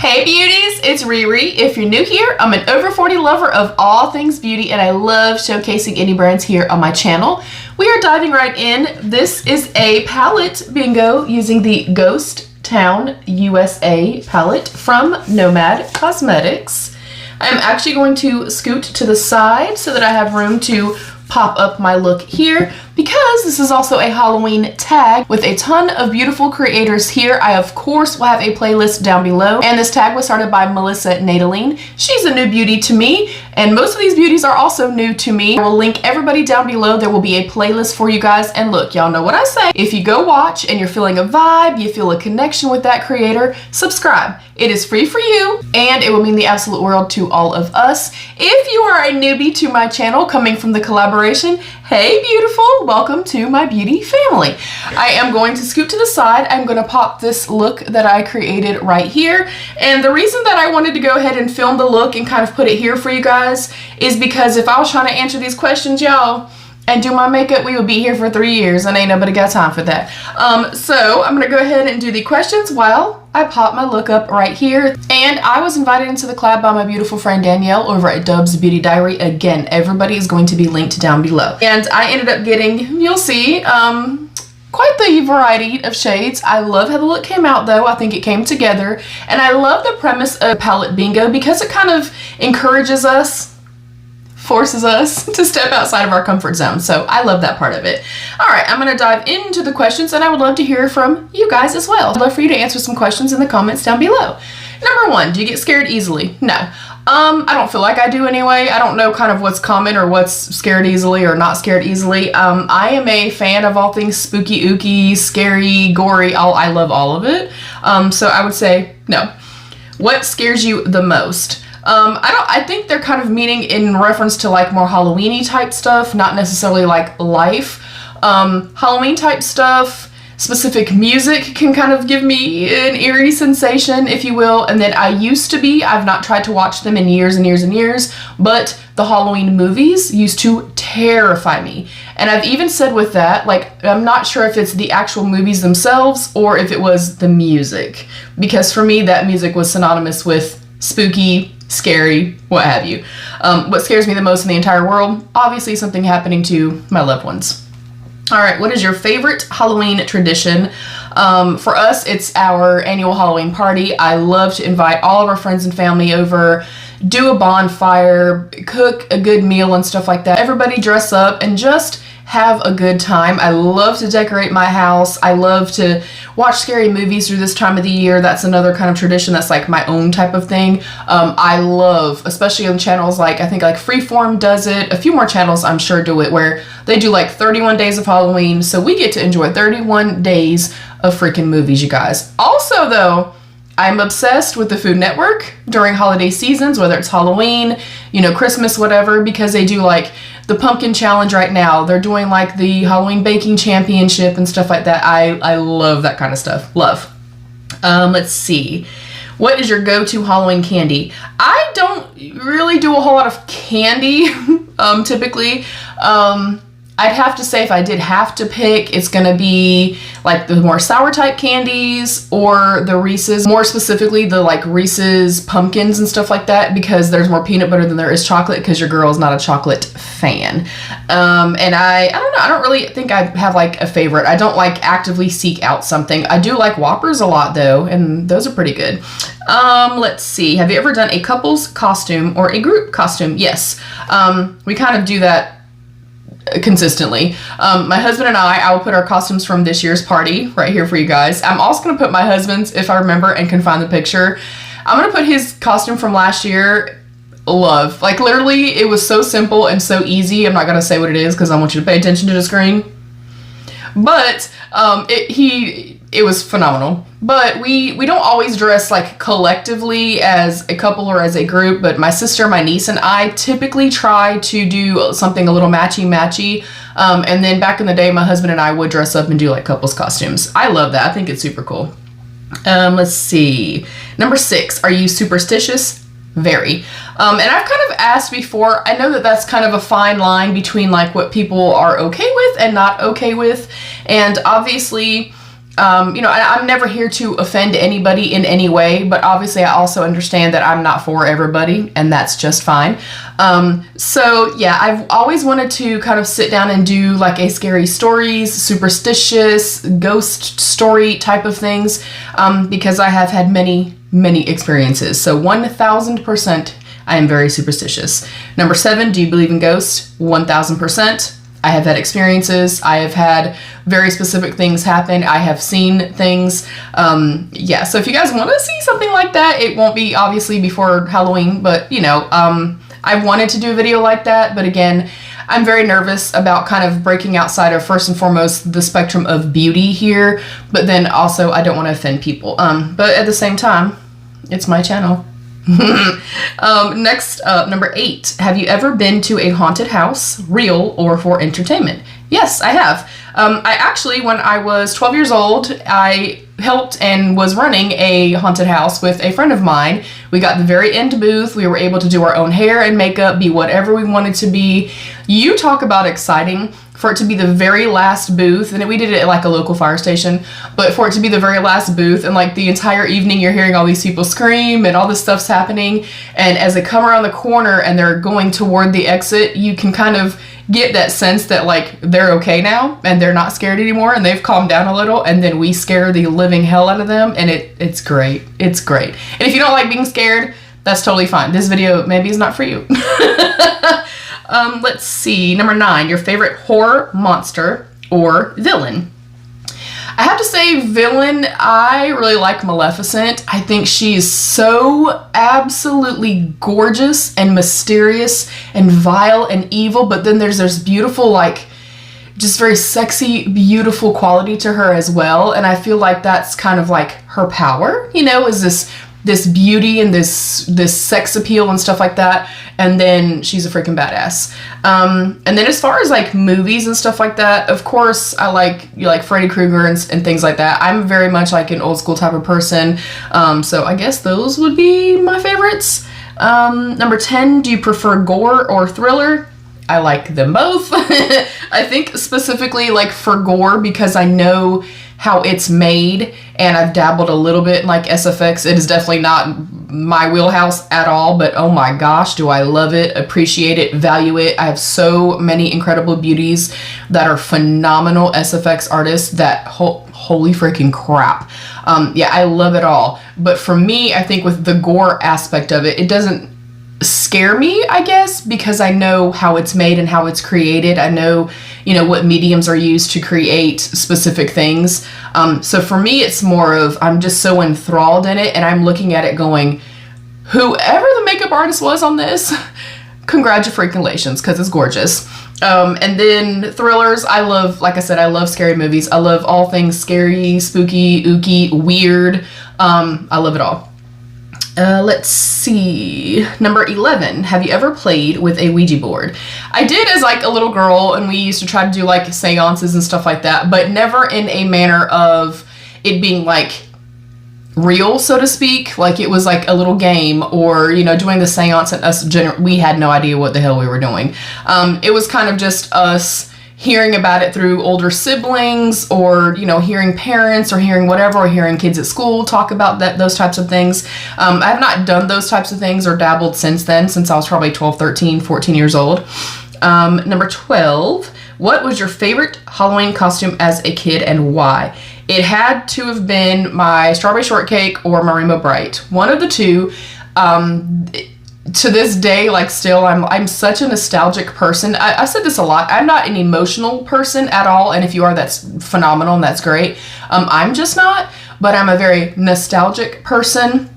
Hey beauties, it's Riri. If you're new here, I'm an over 40 lover of all things beauty and I love showcasing indie brands here on my channel. We are diving right in. This is a palette bingo using the Ghost Town USA palette from Nomad Cosmetics. I'm actually going to scoot to the side so that I have room to pop up my look here because this is also a Halloween tag with a ton of beautiful creators here. I of course will have a playlist down below, and this tag was started by Melissa Nadaline. She's a new beauty to me and most of these beauties are also new to me. I will link everybody down below. There will be a playlist for you guys, and look, y'all know what I say. If you go watch and you're feeling a vibe, you feel a connection with that creator, subscribe. It is free for you and it will mean the absolute world to all of us. If you are a newbie to my channel coming from the collaboration, hey beautiful, welcome to my beauty family. I am going to scoot to the side. I'm going to pop this look that I created right here, and the reason that I wanted to go ahead and film the look and kind of put it here for you guys is because if I was trying to answer these questions, y'all, and do my makeup, we would be here for 3 years and ain't nobody got time for that. So I'm gonna go ahead and do the questions while I pop my look up right here. And I was invited into the collab by my beautiful friend Danielle over at Dub's Beauty Diary. Again, everybody is going to be linked down below. And I ended up getting, you'll see, quite the variety of shades. I love how the look came out though. I think it came together. And I love the premise of palette bingo because it kind of encourages us, forces us to step outside of our comfort zone. So I love that part of it. All right, I'm gonna dive into the questions and I would love to hear from you guys as well. I'd love for you to answer some questions in the comments down below. Number one, do you get scared easily? No. I don't feel like I do anyway. I don't know kind of what's common or what's scared easily or not scared easily. I am a fan of all things spooky, ooky, scary, gory. I love all of it. So I would say no. What scares you the most? I think they're kind of meaning in reference to like more Halloween-y type stuff, not necessarily like life. Halloween type stuff, specific music can kind of give me an eerie sensation, if you will. And then I've not tried to watch them in years and years and years, but the Halloween movies used to terrify me. And I've even said with that, like, I'm not sure if it's the actual movies themselves or if it was the music, because for me, that music was synonymous with spooky, scary, what have you. What scares me the most in the entire world? Obviously something happening to my loved ones. All right, what is your favorite Halloween tradition? For us, it's our annual Halloween party. I love to invite all of our friends and family over, do a bonfire, cook a good meal and stuff like that. Everybody dress up and just have a good time. I love to decorate my house. I love to watch scary movies through this time of the year. That's another kind of tradition that's like my own type of thing. I love, especially on channels like, I think like Freeform does it. A few more channels I'm sure do it where they do like 31 days of Halloween. So we get to enjoy 31 days of freaking movies, you guys. Also though, I'm obsessed with the Food Network during holiday seasons, whether it's Halloween, you know, Christmas, whatever, because they do like the pumpkin challenge right now. They're doing like the Halloween baking championship and stuff like that. I love that kind of stuff. Love. Let's see. What is your go-to Halloween candy? I don't really do a whole lot of candy, typically. I'd have to say if I did have to pick, it's gonna be like the more sour type candies or the Reese's, more specifically the like Reese's pumpkins and stuff like that, because there's more peanut butter than there is chocolate, because your girl is not a chocolate fan. And I don't know, I don't really think I have like a favorite. I don't like actively seek out something. I do like Whoppers a lot though, and those are pretty good. Let's see, have you ever done a couple's costume or a group costume? Yes. We kind of do that consistently. My husband and I will put our costumes from this year's party right here for you guys. I'm also going to put my husband's, if I remember and can find the picture. I'm going to put his costume from last year. Love. Like literally, it was so simple and so easy. I'm not going to say what it is because I want you to pay attention to the screen. But it was phenomenal. But we don't always dress like collectively as a couple or as a group, but my sister, my niece, and I typically try to do something a little matchy-matchy. And then back in the day, my husband and I would dress up and do like couples costumes. I love that. I think it's super cool. Let's see. Number 6, are you superstitious? Very. And I've kind of asked before, I know that that's kind of a fine line between like what people are okay with and not okay with. And obviously, You know, I'm never here to offend anybody in any way, but obviously I also understand that I'm not for everybody, and that's just fine. So yeah, I've always wanted to kind of sit down and do like a scary stories, superstitious, ghost story type of things, because I have had many experiences. So 1000%, I am very superstitious. Number 7, do you believe in ghosts? 1000%. I have had experiences. I have had very specific things happen. I have seen things. Yeah, so if you guys want to see something like that, it won't be obviously before Halloween, but you know, I wanted to do a video like that, but again, I'm very nervous about kind of breaking outside of, first and foremost, the spectrum of beauty here, but then also I don't want to offend people. But at the same time, it's my channel. Next up, number 8. Have you ever been to a haunted house, real or for entertainment? Yes, I have. I actually, when I was 12 years old, I helped and was running a haunted house with a friend of mine. We got the very end booth. We were able to do our own hair and makeup, be whatever we wanted to be. You talk about exciting. For it to be the very last booth, and we did it at like a local fire station, but for it to be the very last booth, and like the entire evening you're hearing all these people scream and all this stuff's happening, and as they come around the corner and they're going toward the exit, you can kind of get that sense that like they're okay now and they're not scared anymore and they've calmed down a little, and then we scare the living hell out of them, and it's great. It's great. And if you don't like being scared, that's totally fine. This video maybe is not for you. Let's see. Number 9, your favorite horror monster or villain. I have to say villain, I really like Maleficent. I think she is so absolutely gorgeous and mysterious and vile and evil, but then there's this beautiful, like, just very sexy, beautiful quality to her as well. And I feel like that's kind of like her power, you know, is this beauty and this sex appeal and stuff like that, and then she's a freaking badass. And then as far as like movies and stuff like that, of course I like Freddy Krueger and things like that. I'm very much like an old school type of person, so I guess those would be my favorites. Number 10, do you prefer gore or thriller? I like them both. I think specifically like for gore because I know how it's made, and I've dabbled a little bit in like SFX. It is definitely not my wheelhouse at all, but oh my gosh, do I love it, appreciate it, value it. I have so many incredible beauties that are phenomenal SFX artists that holy freaking crap. Yeah, I love it all. But for me, I think with the gore aspect of it, it doesn't scare me, I guess, because I know how it's made and how it's created. I know, you know, what mediums are used to create specific things. So for me, it's more of, I'm just so enthralled in it, and I'm looking at it going, whoever the makeup artist was on this, congratulations, because it's gorgeous. And then thrillers, I love, like I said, I love scary movies. I love all things scary, spooky, ooky, weird. I love it all. Let's see. Number 11, have you ever played with a Ouija board? I did as like a little girl, and we used to try to do like seances and stuff like that, but never in a manner of it being like real, so to speak. Like it was like a little game, or, you know, doing the seance, and we had no idea what the hell we were doing. It was kind of just us hearing about it through older siblings, or, you know, hearing parents or hearing whatever, or hearing kids at school talk about those types of things. I have not done those types of things or dabbled since then, since I was probably 12, 13, 14 years old. Number 12, what was your favorite Halloween costume as a kid and why? It had to have been my strawberry shortcake or my Rainbow Bright. One of the two. To this day, like still, I'm such a nostalgic person. I said this a lot. I'm not an emotional person at all, and if you are, that's phenomenal and that's great. I'm just not, but I'm a very nostalgic person.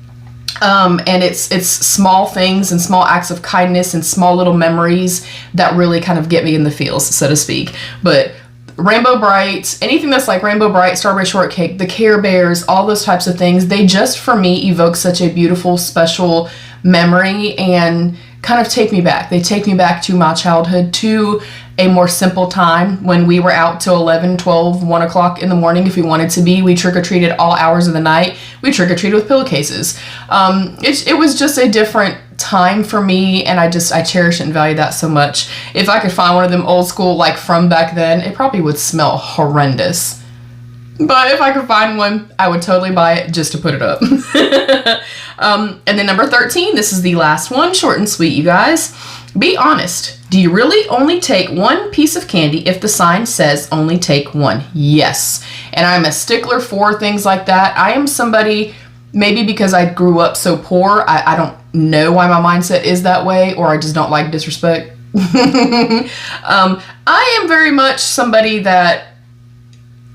And it's small things and small acts of kindness and small little memories that really kind of get me in the feels, so to speak. But Rainbow Bright, anything that's like Rainbow Bright, Strawberry Shortcake, the Care Bears, all those types of things, they just, for me, evoke such a beautiful, special memory and kind of take me back. They take me back to my childhood, to a more simple time when we were out till 11, 12, 1 o'clock in the morning if we wanted to be. We trick-or-treated all hours of the night. We trick-or-treated with pillowcases. It was just a different time for me, and I cherish and value that so much. If I could find one of them old school, like from back then, it probably would smell horrendous. But if I could find one, I would totally buy it just to put it up. And then number 13, this is the last one, short and sweet, you guys. Be honest. Do you really only take one piece of candy if the sign says only take one? Yes. And I'm a stickler for things like that. I am somebody, maybe because I grew up so poor, I don't know why my mindset is that way, or I just don't like disrespect. I am very much somebody that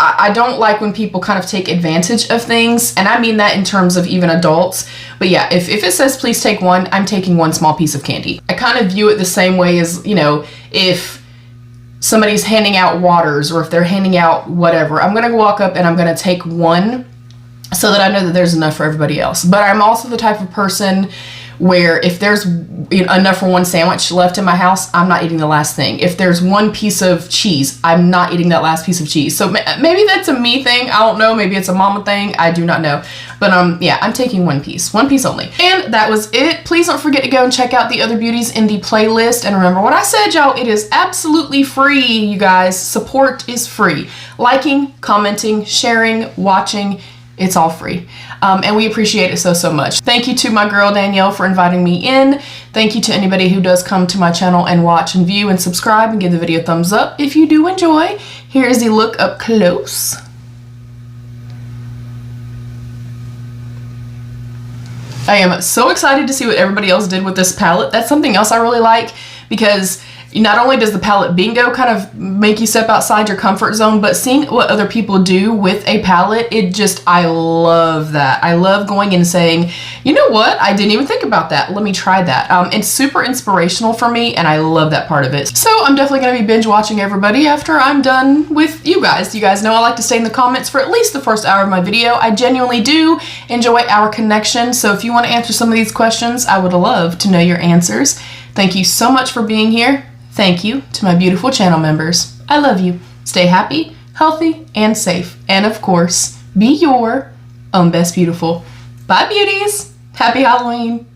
I don't like when people kind of take advantage of things, and I mean that in terms of even adults. But yeah, if it says please take one, I'm taking one small piece of candy. I kind of view it the same way as, you know, if somebody's handing out waters or if they're handing out whatever, I'm gonna walk up and I'm gonna take one so that I know that there's enough for everybody else. But I'm also the type of person where if there's enough for one sandwich left in my house, I'm not eating the last thing. If there's one piece of cheese, I'm not eating that last piece of cheese. So maybe that's a me thing. I don't know. Maybe it's a mama thing. I do not know. But yeah, I'm taking one piece only. And that was it. Please don't forget to go and check out the other beauties in the playlist. And remember what I said, y'all, it is absolutely free, you guys. Support is free. Liking, commenting, sharing, watching, it's all free. And we appreciate it so much. Thank you to my girl Danielle for inviting me in. Thank you to anybody who does come to my channel and watch and view and subscribe and give the video a thumbs up if you do enjoy. Here's the look up close. I am so excited to see what everybody else did with this palette. That's something else I really like, because not only does the palette bingo kind of make you step outside your comfort zone, but seeing what other people do with a palette, I love that. I love going in and saying, you know what? I didn't even think about that. Let me try that. It's super inspirational for me, and I love that part of it. So I'm definitely going to be binge watching everybody after I'm done with you guys. You guys know I like to stay in the comments for at least the first hour of my video. I genuinely do enjoy our connection. So if you want to answer some of these questions, I would love to know your answers. Thank you so much for being here. Thank you to my beautiful channel members. I love you. Stay happy, healthy, and safe. And of course, be your own best beautiful. Bye, beauties. Happy Halloween.